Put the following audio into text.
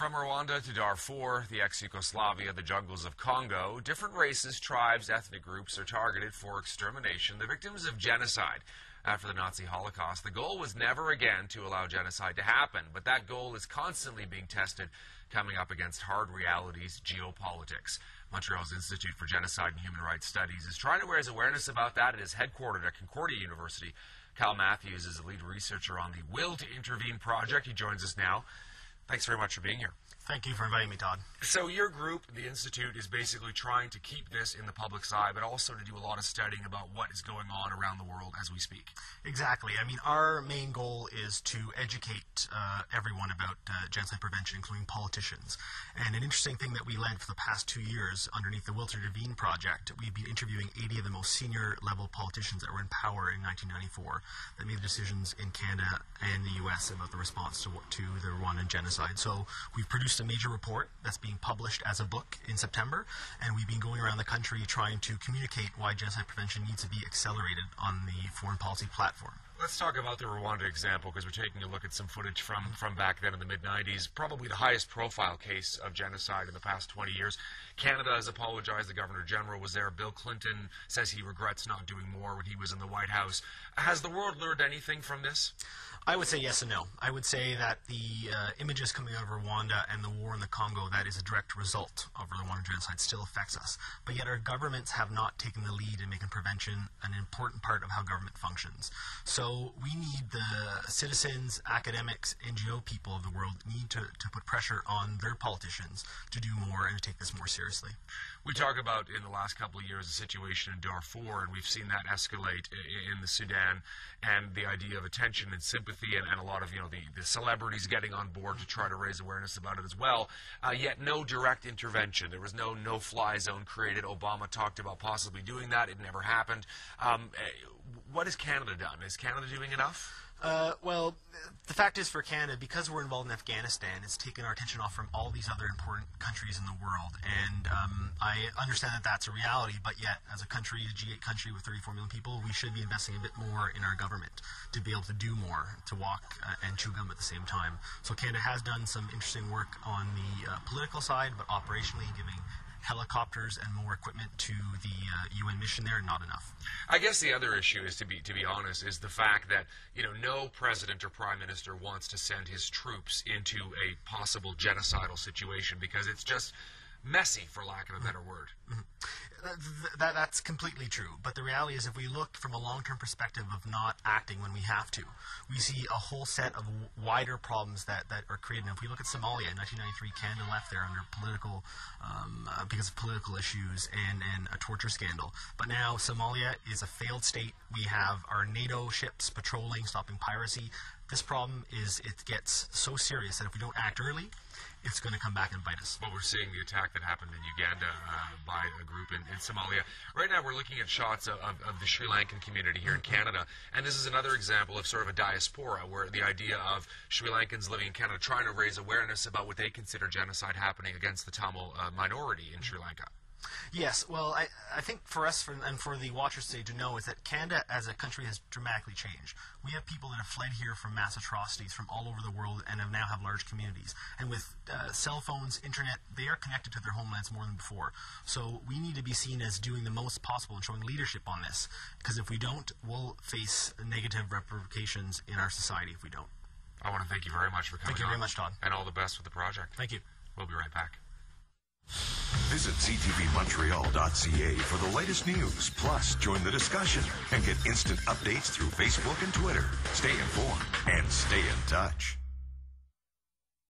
From Rwanda to Darfur, the ex-Yugoslavia, the jungles of Congo, different races, tribes, ethnic groups are targeted for extermination, the victims of genocide. After the Nazi Holocaust, the goal was never again to allow genocide to happen, but that goal is constantly being tested, coming up against hard realities, geopolitics. Montreal's Institute for Genocide and Human Rights Studies is trying to raise awareness about that. It is headquartered at Concordia University. Cal Matthews is a lead researcher on the Will to Intervene project. He joins us now. Thanks very much for being here. Thank you for inviting me, Todd. So your group, the Institute, is basically trying to keep this in the public's eye, but also to do a lot of studying about what is going on around the world as we speak. Exactly. I mean, our main goal is to educate everyone about genocide prevention, including politicians. And an interesting thing that we led for the past 2 years underneath the Will to Intervene project, we've been interviewing 80 of the most senior level politicians that were in power in 1994 that made the decisions in Canada and the U.S. about the response to the Rwandan genocide. So we've produced a major report that's being published as a book in September, and we've been going around the country trying to communicate why genocide prevention needs to be accelerated on the foreign policy platform. Let's talk about the Rwanda example, because we're taking a look at some footage from back then in the mid-90s, probably the highest profile case of genocide in the past 20 years. Canada has apologized. The Governor General was there. Bill Clinton says he regrets not doing more when he was in the White House. Has the world learned anything from this? I would say yes and no. I would say that the images coming out of Rwanda and the war in the Congo, that is a direct result of the Rwandan genocide, still affects us. But yet our governments have not taken the lead in making prevention an important part of how government functions. So we need the citizens, academics, NGO people of the world need to put pressure on their politicians to do more and to take this more seriously. We talk about, in the last couple of years, the situation in Darfur, and we've seen that escalate in the Sudan, and the idea of attention and sympathy, and a lot of the celebrities getting on board to try to raise awareness about it as well. Yet no direct intervention. There was no no-fly zone created. Obama talked about possibly doing that. It never happened. What has Canada done? Is Canada doing enough? Well, the fact is for Canada, because we're involved in Afghanistan, it's taken our attention off from all these other important countries in the world. And I understand that that's a reality, but yet, as a country, a G8 country with 34 million people, we should be investing a bit more in our government to be able to do more, to walk and chew gum at the same time. So Canada has done some interesting work on the political side, but operationally giving helicopters and more equipment to the UN mission there, not enough. I guess the other issue is, to be honest, is the fact that no president or prime minister wants to send his troops into a possible genocidal situation because it's just messy, for lack of a better word. That's completely true. But the reality is, if we look from a long-term perspective of not acting when we have to, we see a whole set of wider problems that are created. And if we look at Somalia in 1993, Canada left there under political, because of political issues and a torture scandal. But now Somalia is a failed state. We have our NATO ships patrolling, stopping piracy. This problem is, it gets so serious that if we don't act early, it's going to come back and bite us. Well, we're seeing the attack that happened in Uganda by a group in Somalia. Right now we're looking at shots of the Sri Lankan community here in Canada, and this is another example of sort of a diaspora, where the idea of Sri Lankans living in Canada trying to raise awareness about what they consider genocide happening against the Tamil minority in Sri Lanka. Yes, well, I think for us and for the watchers today to know is that Canada as a country has dramatically changed. We have people that have fled here from mass atrocities from all over the world and now have large communities. And with cell phones, internet, they are connected to their homelands more than before. So we need to be seen as doing the most possible and showing leadership on this, because if we don't, we'll face negative repercussions in our society if we don't. I want to thank you very much for coming on. Thank you very much, Todd. And all the best with the project. Thank you. We'll be right back. Visit ctvmontreal.ca for the latest news. Plus, join the discussion and get instant updates through Facebook and Twitter. Stay informed and stay in touch.